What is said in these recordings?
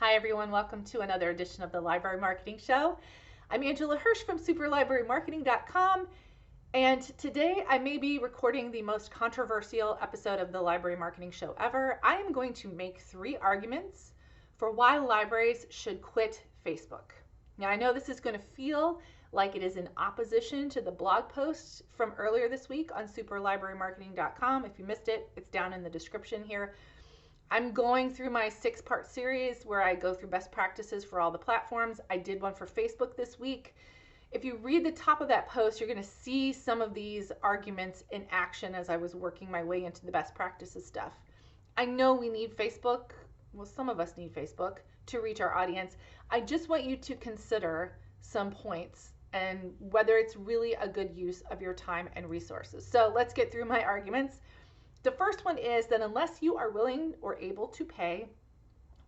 Hi everyone, welcome to another edition of the Library Marketing Show. I'm Angela Hursh from superlibrarymarketing.com, and today I may be recording the most controversial episode of the Library Marketing Show ever. I am going to make 3 arguments for why libraries should quit Facebook. Now I know this is going to feel like it is in opposition to the blog post from earlier this week on superlibrarymarketing.com. If you missed it, it's down in the description here. I'm going through my 6-part series where I go through best practices for all the platforms. I did one for Facebook this week. If you read the top of that post, you're going to see some of these arguments in action as I was working my way into the best practices stuff. I know we need Facebook, well, some of us need Facebook to reach our audience. I just want you to consider some points and whether it's really a good use of your time and resources. So let's get through my arguments. The first one is that unless you are willing or able to pay,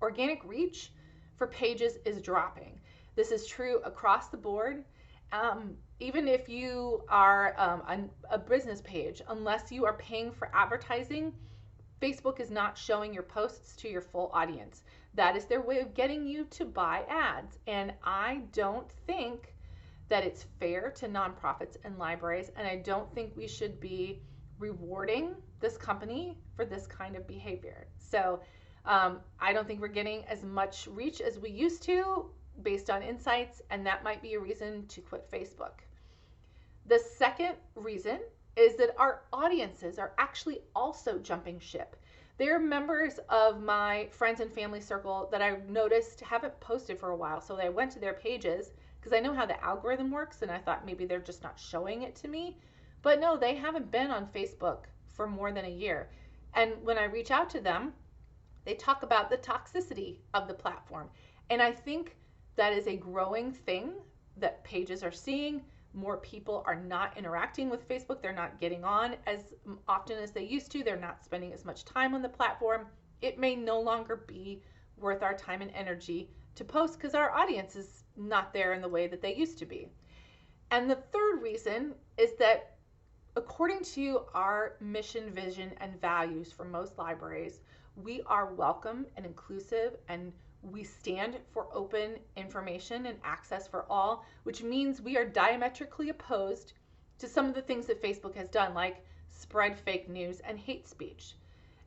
organic reach for pages is dropping. This is true across the board. Even if you are a business page, unless you are paying for advertising, Facebook is not showing your posts to your full audience. That is their way of getting you to buy ads. And I don't think that it's fair to nonprofits and libraries, and I don't think we should be rewarding this company for this kind of behavior. So I don't think we're getting as much reach as we used to based on insights, and that might be a reason to quit Facebook. The second reason is that our audiences are actually also jumping ship. They're members of my friends and family circle that I've noticed haven't posted for a while. So I went to their pages because I know how the algorithm works, and I thought maybe they're just not showing it to me. But no, they haven't been on Facebook for more than a year. And when I reach out to them, they talk about the toxicity of the platform. And I think that is a growing thing that pages are seeing. More people are not interacting with Facebook. They're not getting on as often as they used to. They're not spending as much time on the platform. It may no longer be worth our time and energy to post because our audience is not there in the way that they used to be. And the third reason is that according to our mission, vision, and values for most libraries, we are welcome and inclusive, and we stand for open information and access for all, which means we are diametrically opposed to some of the things that Facebook has done, like spread fake news and hate speech.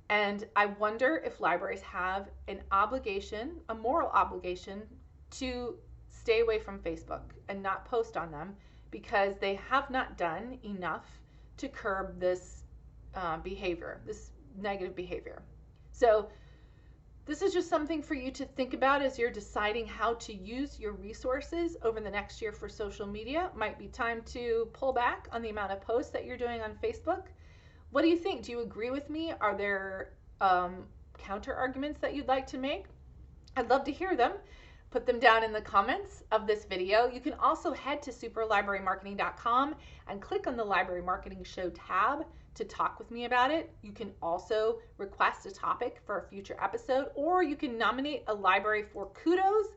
And I wonder if libraries have an obligation, a moral obligation, to stay away from Facebook and not post on them because they have not done enough to curb this behavior, this negative behavior. So this is just something for you to think about as you're deciding how to use your resources over the next year for social media. It might be time to pull back on the amount of posts that you're doing on Facebook. What do you think? Do you agree with me? Are there counter arguments that you'd like to make? I'd love to hear them. Put them down in the comments of this video. You can also head to superlibrarymarketing.com and click on the Library Marketing Show tab to talk with me about it. You can also request a topic for a future episode, or you can nominate a library for kudos.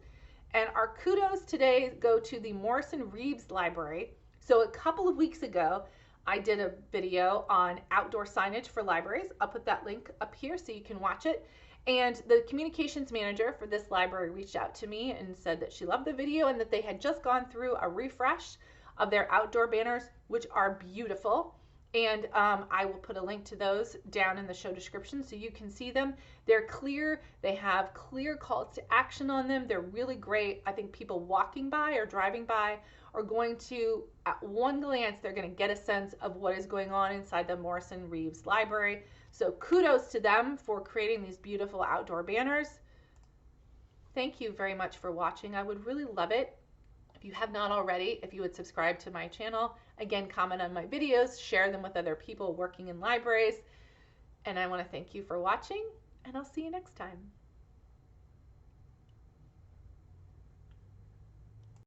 And our kudos today go to the Morrisson-Reeves Library. So a couple of weeks ago, I did a video on outdoor signage for libraries. I'll put that link up here so you can watch it. And the communications manager for this library reached out to me and said that she loved the video and that they had just gone through a refresh of their outdoor banners, which are beautiful. And I will put a link to those down in the show description so you can see them. They're clear. They have clear calls to action on them. They're really great. I think people walking by or driving by are going to, at one glance, they're going to get a sense of what is going on inside the Morrisson-Reeves Library. So kudos to them for creating these beautiful outdoor banners. Thank you very much for watching. I would really love it if you have not already, if you would subscribe to my channel. Again, comment on my videos, share them with other people working in libraries. And I want to thank you for watching, and I'll see you next time.